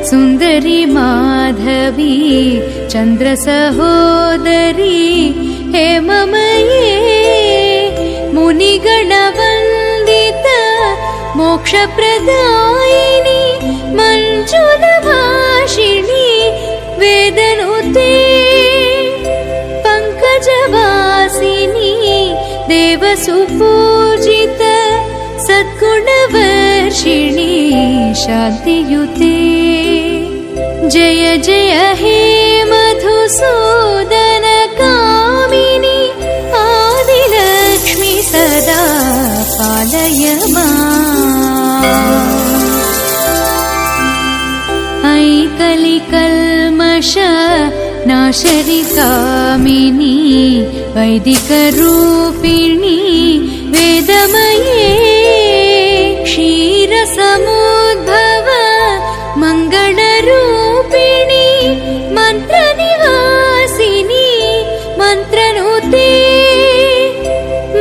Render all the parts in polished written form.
सुन्दरी माधवी चन्द्रसहोदरी हेममये मुनिगणवन्दित मोक्षप्रदायिनी मञ्जुलभाषिणी वेदनुते पङ्कजवासिनी देवसुपूजित सद्गुणवर्षिणी शान्तियुते जय जय हे मधुसूदन कामिनी आदिलक्ष्मी सदा पालय माम्। ऐ कलिकल्मष नाशरि कामिनी वैदिकरूपिणी वेदमये क्षीरसमुद्भव मङ्गलरूपिणी मन्त्रनिवासिनी मन्त्रनुते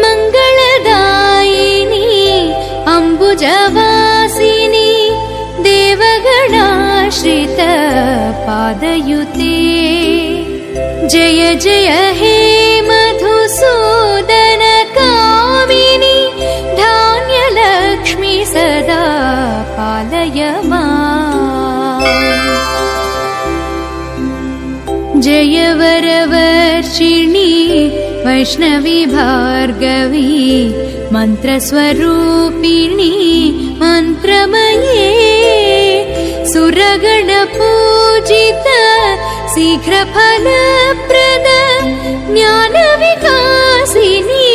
मङ्गलदायिनी अम्बुजवासिनी देवगणाश्रित पादयुते जय जय हे मधुसूदन कामिनी धान्यलक्ष्मी सदा पालय माम्। जय वरवर्षिणी वैष्णवी भार्गवी मन्त्रस्वरूपिणी मन्त्रमये सुरगणपूजित शीघ्रफलप्रद ज्ञानविकासिनी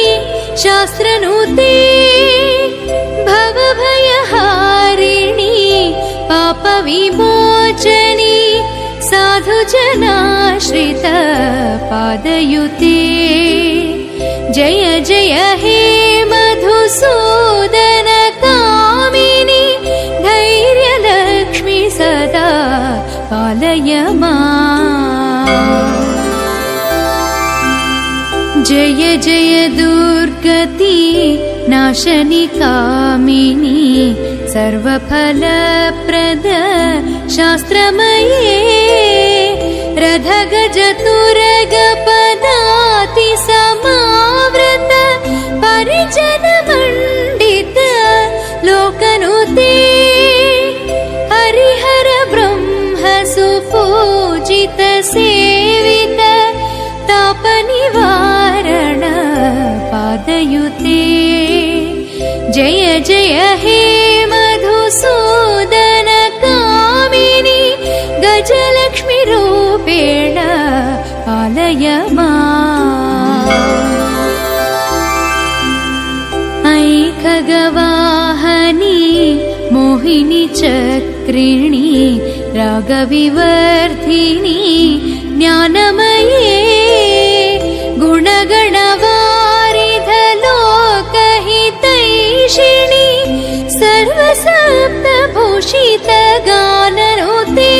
शास्त्रनुते भवभयहारिणी पापविमोचनी साधुजनाश्रित पादयुते जय जय हे मधुसूदन कामिनी धैर्यलक्ष्मी सदा पालय माम्। जय जय दुर्गति नाशनि कामिनी सर्वफलप्रद शास्त्रमये रथगजतुरगपदाति समावृत परिजनमण्डित लोकनुते हरिहर ब्रह्म सुपूजित सेवित तापनिवारण पादयुते जय जय हे मधुसूदन कामिनी गजलक्ष्मी रूपेण पालय माम्। ऐ खगवाहनी मोहिनी चक्रिणी रागविवर्धिनी ज्ञानमये गुणगणवारिध लोकहितैषिणी सर्वसप्तभूषित गाननुते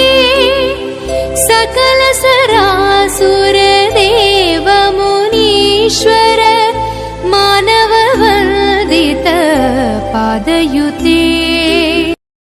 सकल सरासुर देव मुनीश्वर मानववन्दित पादयुते